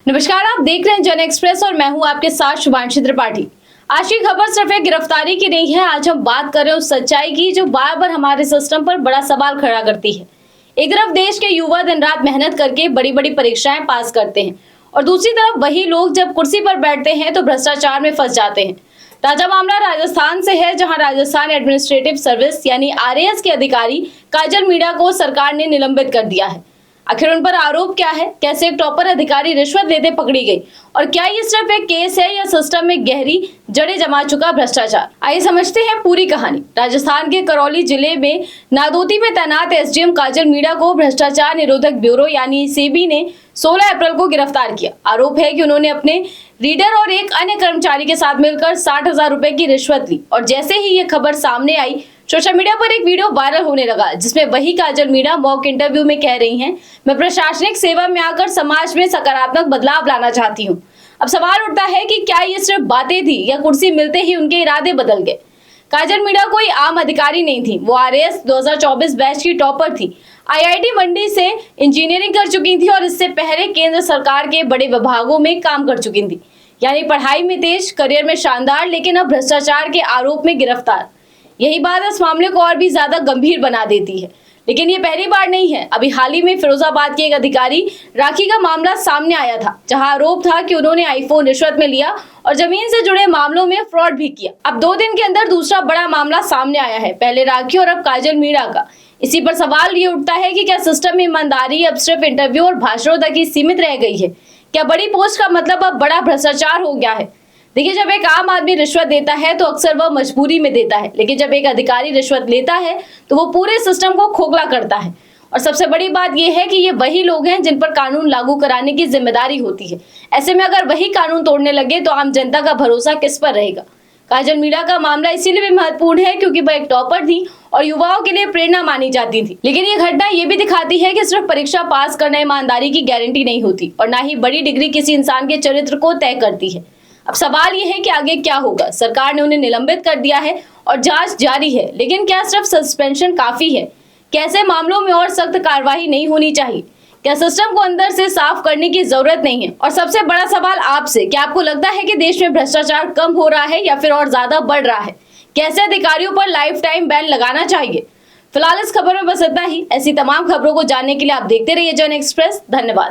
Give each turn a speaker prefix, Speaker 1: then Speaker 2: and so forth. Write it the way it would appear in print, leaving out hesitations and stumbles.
Speaker 1: नमस्कार, आप देख रहे हैं जन एक्सप्रेस और मैं हूं आपके साथ शुभांशी त्रिपाठी। आज की खबर सिर्फ एक गिरफ्तारी की नहीं है। आज हम बात कर रहे हैं उस सच्चाई की जो बार बार हमारे सिस्टम पर बड़ा सवाल खड़ा करती है। एक तरफ देश के युवा दिन रात मेहनत करके बड़ी बड़ी परीक्षाएं पास करते हैं और दूसरी तरफ वही लोग जब कुर्सी पर बैठते हैं तो भ्रष्टाचार में फंस जाते हैं। ताजा मामला राजस्थान से है, जहां राजस्थान एडमिनिस्ट्रेटिव सर्विस यानी आरएएस के अधिकारी काजल मीणा को सरकार ने निलंबित कर दिया है। आखिर उन पर आरोप क्या है? कैसे एक टॉपर अधिकारी रिश्वत लेते पकड़ी गई और क्या ये सिर्फ एक केस है या सिस्टम में गहरी जड़ें जमा चुका भ्रष्टाचार? आइए समझते हैं पूरी कहानी। राजस्थान के करौली जिले में नादौती में तैनात एसडीएम काजल मीणा को भ्रष्टाचार निरोधक ब्यूरो यानी सेबी ने 16 अप्रैल को गिरफ्तार किया। आरोप है कि उन्होंने अपने रीडर और एक अन्य कर्मचारी के साथ मिलकर 60,000 रुपए की रिश्वत ली और जैसे ही ये खबर सामने आई, सोशल मीडिया पर एक वीडियो वायरल होने लगा जिसमें वही काजल मीणा मॉक इंटरव्यू में कह रही हैं, मैं प्रशासनिक सेवा में आकर समाज में सकारात्मक बदलाव लाना चाहती हूं। अब सवाल उठता है कि क्या ये सिर्फ बातें थी या कुर्सी मिलते ही उनके इरादे बदल गए? काजल मीणा कोई आम अधिकारी नहीं थी, वो आरएएस 2024 बैच की टॉपर थी। आईआईटी मंडी से इंजीनियरिंग कर चुकी थी और इससे पहले केंद्र सरकार के बड़े विभागों में काम कर चुकी थी। यानी पढ़ाई में तेज, करियर में शानदार, लेकिन अब भ्रष्टाचार के आरोप में गिरफ्तार। यही बात इस मामले को और भी ज्यादा गंभीर बना देती है। लेकिन ये पहली बार नहीं है। अभी हाल ही में फिरोजाबाद के एक अधिकारी राखी का मामला सामने आया था, जहां आरोप था कि उन्होंने आईफोन रिश्वत में लिया और जमीन से जुड़े मामलों में फ्रॉड भी किया। अब 2 दिन के अंदर दूसरा बड़ा मामला सामने आया है, पहले राखी और अब काजल मीणा का। इसी पर सवाल ये उठता है कि क्या सिस्टम में ईमानदारी अब सिर्फ इंटरव्यू और भाषणों तक ही सीमित रह गई है? क्या बड़ी पोस्ट का मतलब अब बड़ा भ्रष्टाचार हो गया है? देखिए, जब एक आम आदमी रिश्वत देता है तो अक्सर वह मजबूरी में देता है, लेकिन जब एक अधिकारी रिश्वत लेता है तो वो पूरे सिस्टम को खोखला करता है। और सबसे बड़ी बात यह है कि ये वही लोग हैं जिन पर कानून लागू कराने की जिम्मेदारी होती है। ऐसे में अगर वही कानून तोड़ने लगे तो आम जनता का भरोसा किस पर रहेगा? काजल मीणा का मामला इसीलिए भी महत्वपूर्ण है क्योंकि वह एक टॉपर थी और युवाओं के लिए प्रेरणा मानी जाती थी। लेकिन ये घटना ये भी दिखाती है कि सिर्फ परीक्षा पास करना ईमानदारी की गारंटी नहीं होती और ना ही बड़ी डिग्री किसी इंसान के चरित्र को तय करती है। अब सवाल यह है कि आगे क्या होगा? सरकार ने उन्हें निलंबित कर दिया है और जांच जारी है, लेकिन क्या सिर्फ सस्पेंशन काफी है? कैसे मामलों में और सख्त कार्रवाई नहीं होनी चाहिए? क्या सिस्टम को अंदर से साफ करने की जरूरत नहीं है? और सबसे बड़ा सवाल आपसे, क्या आपको लगता है कि देश में भ्रष्टाचार कम हो रहा है या फिर और ज्यादा बढ़ रहा है? कैसे अधिकारियों पर लाइफ टाइम बैन लगाना चाहिए? फिलहाल इस खबर में बस इतना ही। ऐसी तमाम खबरों को जानने के लिए आप देखते रहिए जन एक्सप्रेस। धन्यवाद।